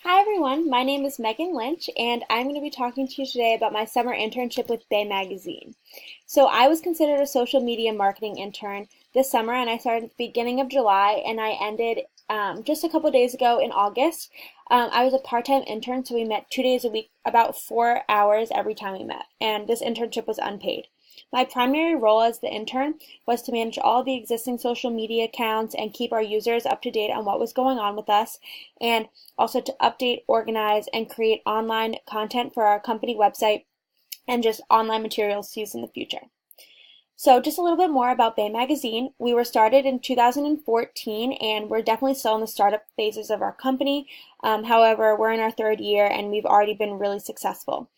Hi everyone, my name is Megan Lynch, and I'm going to be talking to you today about my summer internship with Bay Magazine. So I was considered a social media marketing intern this summer, and I started at the beginning of July, and I ended just a couple days ago in August. I was a part-time intern, so we met 2 days a week, about 4 hours every time we met, and this internship was unpaid. My primary role as the intern was to manage all the existing social media accounts and keep our users up to date on what was going on with us, and also to update, organize, and create online content for our company website and just online materials to use in the future. So just a little bit more about Bay Magazine. We were started in 2014 and we're definitely still in the startup phases of our company. However, we're in our third year and we've already been really successful.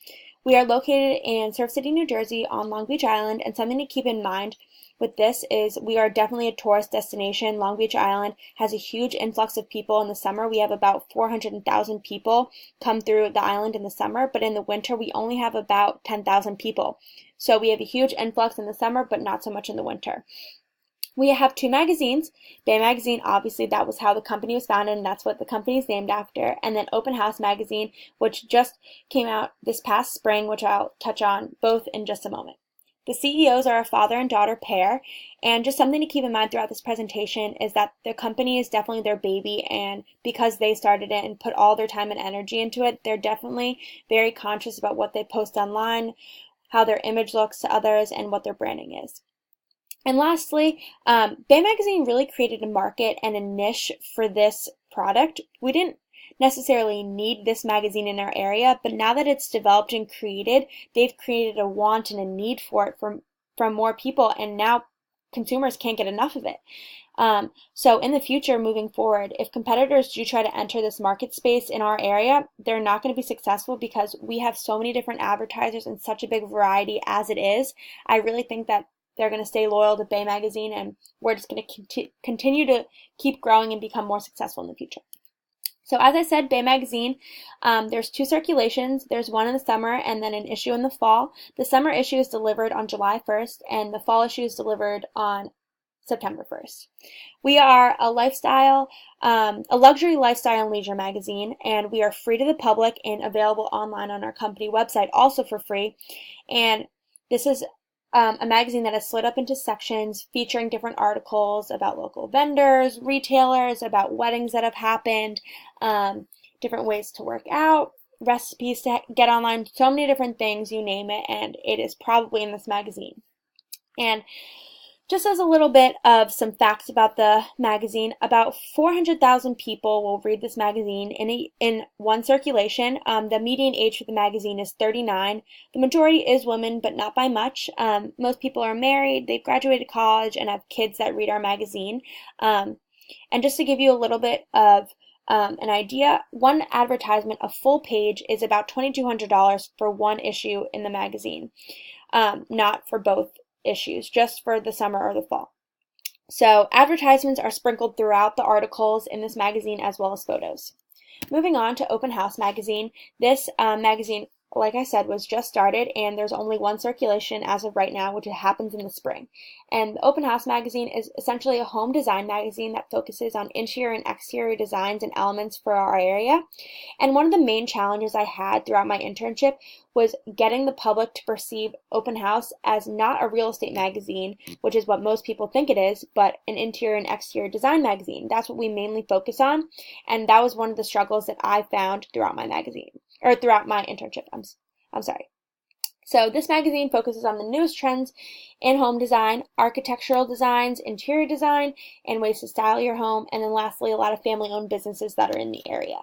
We are located in Surf City, New Jersey on Long Beach Island, and something to keep in mind with this is we are definitely a tourist destination. Long Beach Island has a huge influx of people in the summer. We have about 400,000 people come through the island in the summer, but in the winter we only have about 10,000 people. So we have a huge influx in the summer, but not so much in the winter. We have two magazines. Bay Magazine, obviously, that was how the company was founded, and that's what the company is named after. And then Open House Magazine, which just came out this past spring, which I'll touch on both in just a moment. The CEOs are a father and daughter pair, and just something to keep in mind throughout this presentation is that the company is definitely their baby, and because they started it and put all their time and energy into it, they're definitely very conscious about what they post online, how their image looks to others, and what their branding is. And lastly, Bay Magazine really created a market and a niche for this product. We didn't necessarily need this magazine in our area, but now that it's developed and created, they've created a want and a need for it from more people, and now consumers can't get enough of it. So in the future, moving forward, if competitors do try to enter this market space in our area, they're not going to be successful because we have so many different advertisers and such a big variety as it is. I really think that they're going to stay loyal to Bay Magazine, and we're just going to continue to keep growing and become more successful in the future. So as I said, Bay Magazine, there's two circulations. There's one in the summer and then an issue in the fall. The summer issue is delivered on July 1st, and the fall issue is delivered on September 1st. We are a luxury lifestyle and leisure magazine, and we are free to the public and available online on our company website, also for free. And this is a magazine that is split up into sections featuring different articles about local vendors, retailers, about weddings that have happened, different ways to work out, recipes to get online, so many different things, you name it, and it is probably in this magazine. And just as a little bit of some facts about the magazine, about 400,000 people will read this magazine in one circulation. The median age for the magazine is 39. The majority is women, but not by much. Most people are married, they've graduated college, and have kids that read our magazine. And just to give you a little bit of an idea, one advertisement, a full page, is about $2,200 for one issue in the magazine, not for both issues, just for the summer or the fall. So advertisements are sprinkled throughout the articles in this magazine as well as photos. Moving on to Open House Magazine. This magazine, like I said, was just started, and there's only one circulation as of right now, which happens in the spring. And the Open House Magazine is essentially a home design magazine that focuses on interior and exterior designs and elements for our area. And one of the main challenges I had throughout my internship was getting the public to perceive Open House as not a real estate magazine, which is what most people think it is, but an interior and exterior design magazine. That's what we mainly focus on, and that was one of the struggles that I found throughout my internship. I'm sorry. So this magazine focuses on the newest trends in home design, architectural designs, interior design, and ways to style your home, and then lastly, a lot of family-owned businesses that are in the area.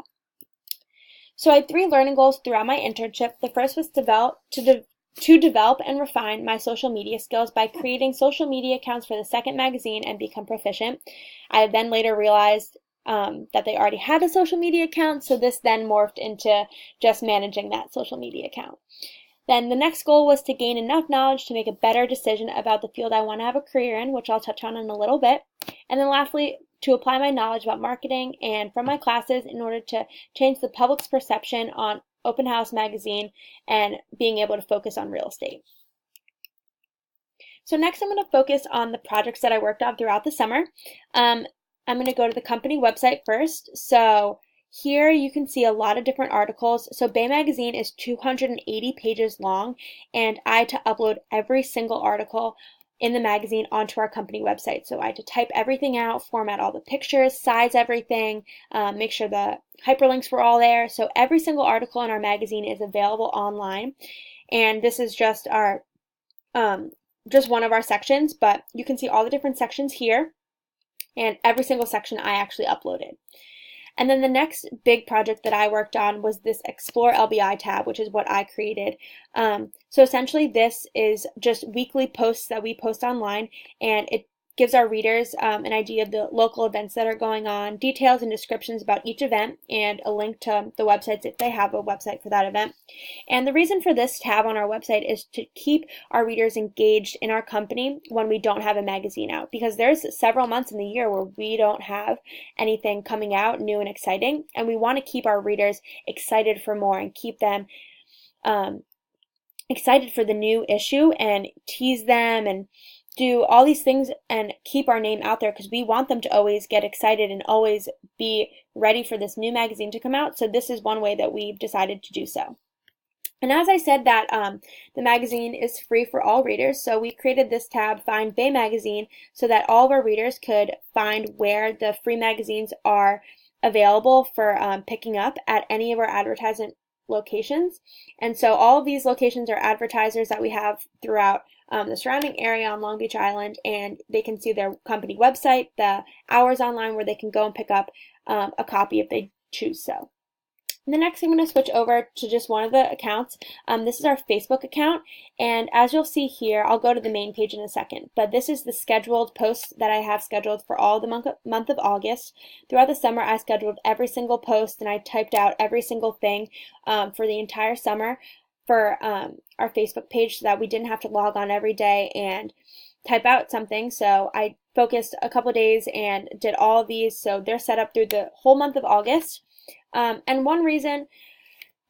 So I had 3 learning goals throughout my internship. The first was to develop and refine my social media skills by creating social media accounts for the second magazine and become proficient. I then later realized that they already had a social media account, so this then morphed into just managing that social media account. Then the next goal was to gain enough knowledge to make a better decision about the field I want to have a career in, which I'll touch on in a little bit. And then lastly, to apply my knowledge about marketing and from my classes in order to change the public's perception on Open House Magazine and being able to focus on real estate. So next I'm going to focus on the projects that I worked on throughout the summer. I'm going to go to the company website first. So Here you can see a lot of different articles. So Bay Magazine is 280 pages long, and I had to upload every single article in the magazine onto our company website. So I had to type everything out, format all the pictures, size everything, make sure the hyperlinks were all there. So every single article in our magazine is available online. And this is just our just one of our sections, but you can see all the different sections here, and every single section I actually uploaded. And then the next big project that I worked on was this Explore LBI tab, which is what I created. So essentially this is just weekly posts that we post online, and it gives our readers an idea of the local events that are going on, details and descriptions about each event, and a link to the websites if they have a website for that event. And the reason for this tab on our website is to keep our readers engaged in our company when we don't have a magazine out, because there's several months in the year where we don't have anything coming out new and exciting, and we want to keep our readers excited for more and keep them excited for the new issue and tease them and do all these things and keep our name out there, because we want them to always get excited and always be ready for this new magazine to come out. So this is one way that we've decided to do so. And as I said that the magazine is free for all readers, so we created this tab, Find Bay Magazine, so that all of our readers could find where the free magazines are available for picking up at any of our advertisement locations. And so all of these locations are advertisers that we have throughout the surrounding area on Long Beach Island, and they can see their company website, the hours online where they can go and pick up a copy if they choose so. And the next, I'm going to switch over to just one of the accounts. This is our Facebook account, and as you'll see here, I'll go to the main page in a second, but this is the scheduled posts that I have scheduled for all the month of August. Throughout the summer, I scheduled every single post, and I typed out every single thing for the entire summer for our Facebook page, so that we didn't have to log on every day and type out something. So I focused a couple of days and did all of these, so they're set up through the whole month of August. And one reason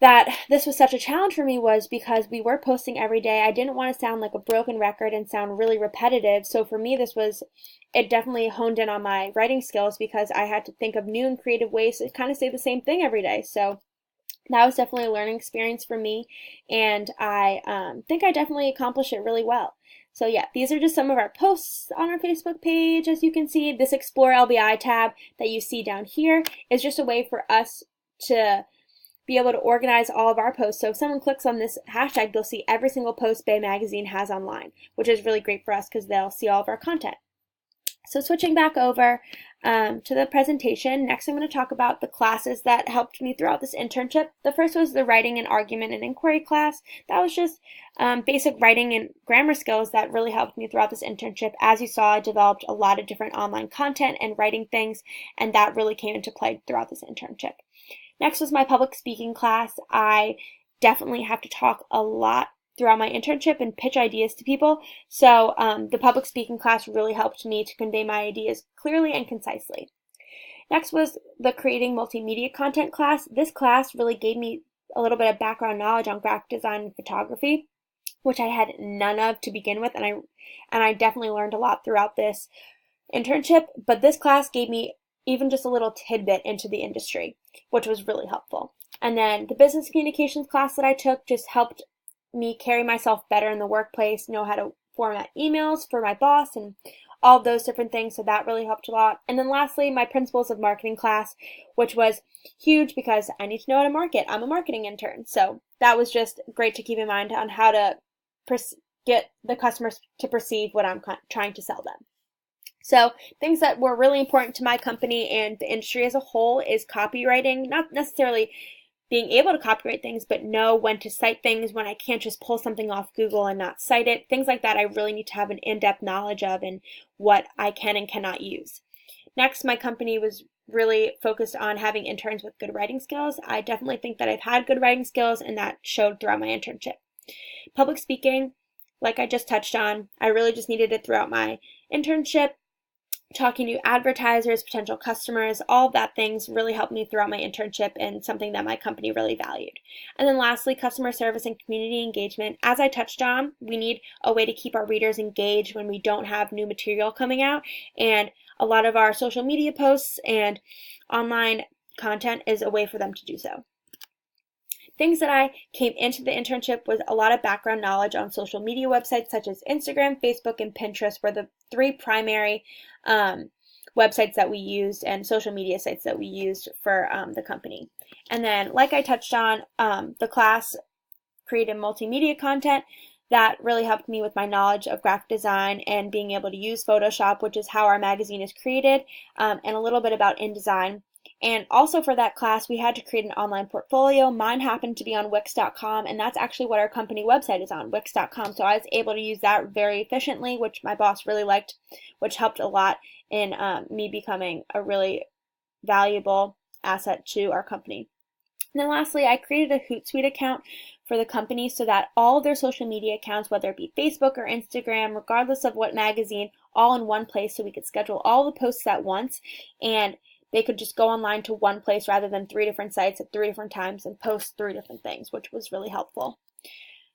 that this was such a challenge for me was because we were posting every day. I didn't want to sound like a broken record and sound really repetitive. So for me, it definitely honed in on my writing skills, because I had to think of new and creative ways to kind of say the same thing every day. So that was definitely a learning experience for me, and I think I definitely accomplished it really well. So yeah, these are just some of our posts on our Facebook page. As you can see, this Explore LBI tab that you see down here is just a way for us to be able to organize all of our posts. So if someone clicks on this hashtag, they'll see every single post Bay Magazine has online, which is really great for us because they'll see all of our content. So switching back over to the presentation, next I'm going to talk about the classes that helped me throughout this internship. The first was the writing and argument and inquiry class. That was just basic writing and grammar skills that really helped me throughout this internship. As you saw, I developed a lot of different online content and writing things, and that really came into play throughout this internship. Next was my public speaking class. I definitely have to talk a lot throughout my internship and pitch ideas to people. So the public speaking class really helped me to convey my ideas clearly and concisely. Next was the creating multimedia content class. This class really gave me a little bit of background knowledge on graphic design and photography, which I had none of to begin with, and I definitely learned a lot throughout this internship. But this class gave me even just a little tidbit into the industry, which was really helpful. And then the business communications class that I took just helped me carry myself better in the workplace, know how to format emails for my boss and all those different things, so that really helped a lot. And then lastly, my principles of marketing class, which was huge because I need to know how to market. I'm a marketing intern, so that was just great to keep in mind on how to get the customers to perceive what I'm trying to sell them. So things that were really important to my company and the industry as a whole is copywriting, not necessarily being able to copyright things, but know when to cite things, when I can't just pull something off Google and not cite it. Things like that I really need to have an in-depth knowledge of and what I can and cannot use. Next, my company was really focused on having interns with good writing skills. I definitely think that I've had good writing skills, and that showed throughout my internship. Public speaking, like I just touched on, I really just needed it throughout my internship. Talking to advertisers, potential customers, all of that things really helped me throughout my internship and something that my company really valued. And then lastly, customer service and community engagement. As I touched on, we need a way to keep our readers engaged when we don't have new material coming out. And a lot of our social media posts and online content is a way for them to do so. Things that I came into the internship with a lot of background knowledge on social media websites such as Instagram, Facebook, and Pinterest were the three primary websites that we used and social media sites that we used for the company. And then, like I touched on, the class created multimedia content. That really helped me with my knowledge of graphic design and being able to use Photoshop, which is how our magazine is created, and a little bit about InDesign. And also for that class, we had to create an online portfolio. Mine happened to be on Wix.com, and that's actually what our company website is on, Wix.com. So I was able to use that very efficiently, which my boss really liked, which helped a lot in me becoming a really valuable asset to our company. And then lastly, I created a Hootsuite account for the company so that all of their social media accounts, whether it be Facebook or Instagram, regardless of what magazine, all in one place so we could schedule all the posts at once, and they could just go online to one place rather than 3 different sites at 3 different times and post 3 different things, which was really helpful.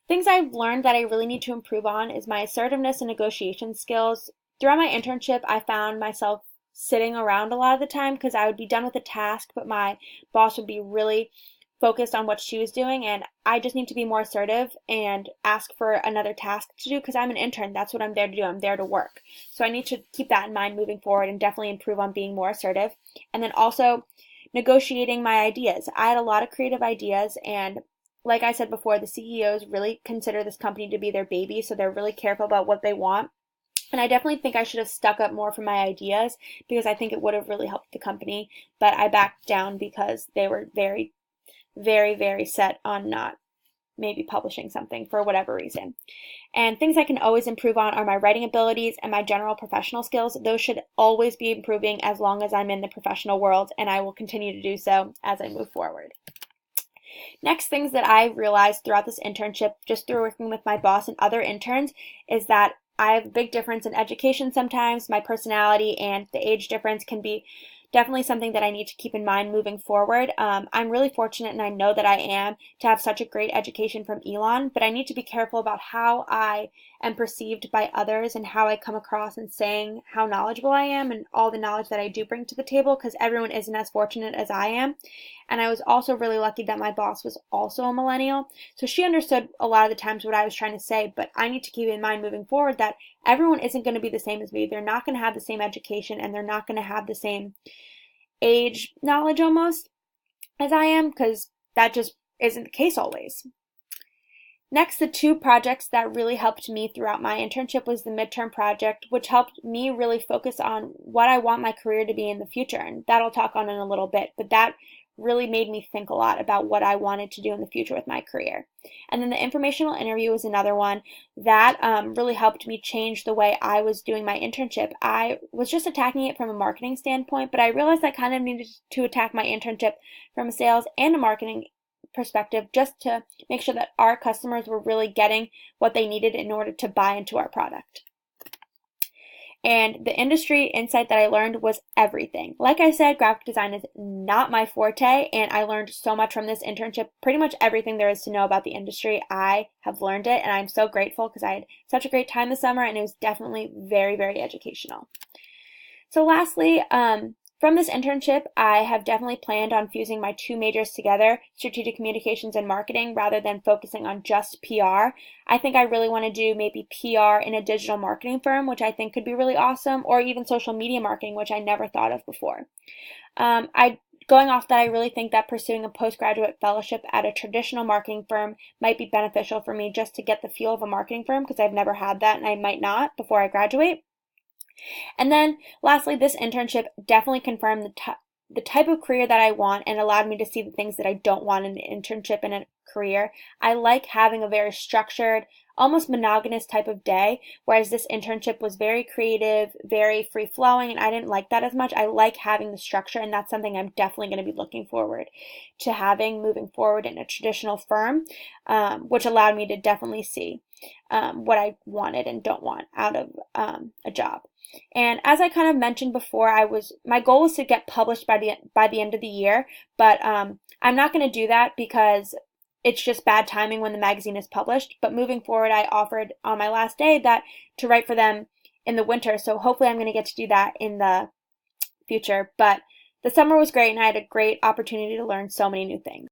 Things I've learned that I really need to improve on is my assertiveness and negotiation skills. Throughout my internship, I found myself sitting around a lot of the time because I would be done with a task, but my boss would be really focused on what she was doing, and I just need to be more assertive and ask for another task to do because I'm an intern. That's what I'm there to do. I'm there to work. So I need to keep that in mind moving forward and definitely improve on being more assertive. And then also negotiating my ideas. I had a lot of creative ideas, and like I said before, the CEOs really consider this company to be their baby, so they're really careful about what they want. And I definitely think I should have stuck up more for my ideas because I think it would have really helped the company, but I backed down because they were very, very set on not maybe publishing something for whatever reason. And things I can always improve on are my writing abilities and my general professional skills. Those should always be improving as long as I'm in the professional world, and I will continue to do so as I move forward. Next, things that I realized throughout this internship, just through working with my boss and other interns, is that I have a big difference in education sometimes. My personality and the age difference can be definitely something that I need to keep in mind moving forward. I'm really fortunate, and I know that I am, to have such a great education from Elon, but I need to be careful about how I am perceived by others and how I come across in saying how knowledgeable I am and all the knowledge that I do bring to the table, because everyone isn't as fortunate as I am. And I was also really lucky that my boss was also a millennial, so she understood a lot of the times what I was trying to say, but I need to keep in mind moving forward that everyone isn't going to be the same as me. They're not going to have the same education, and they're not going to have the same age knowledge almost as I am, because that just isn't the case always. Next, the 2 projects that really helped me throughout my internship was the midterm project, which helped me really focus on what I want my career to be in the future, and that I'll talk on in a little bit, but that really made me think a lot about what I wanted to do in the future with my career. And then the informational interview was another one that really helped me change the way I was doing my internship. I was just attacking it from a marketing standpoint, but I realized I kind of needed to attack my internship from a sales and a marketing perspective just to make sure that our customers were really getting what they needed in order to buy into our product. And the industry insight that I learned was everything. Like I said, graphic design is not my forte, and I learned so much from this internship. Pretty much everything there is to know about the industry, I have learned it, and I'm so grateful because I had such a great time this summer, and it was definitely very, very educational. So lastly, from this internship, I have definitely planned on fusing my 2 majors together, strategic communications and marketing, rather than focusing on just PR. I think I really want to do maybe PR in a digital marketing firm, which I think could be really awesome, or even social media marketing, which I never thought of before. Going off that, I really think that pursuing a postgraduate fellowship at a traditional marketing firm might be beneficial for me just to get the feel of a marketing firm, because I've never had that and I might not before I graduate. And then lastly, this internship definitely confirmed the type of career that I want and allowed me to see the things that I don't want in an internship and a career. I like having a very structured, almost monogamous type of day, whereas this internship was very creative, very free-flowing, and I didn't like that as much. I like having the structure, and that's something I'm definitely going to be looking forward to having moving forward in a traditional firm, which allowed me to definitely see what I wanted and don't want out of a job. And as I kind of mentioned before, my goal was to get published by the end of the year, but I'm not going to do that because it's just bad timing when the magazine is published. But moving forward, I offered on my last day that to write for them in the winter, so hopefully I'm going to get to do that in the future. But The summer was great and I had a great opportunity to learn so many new things.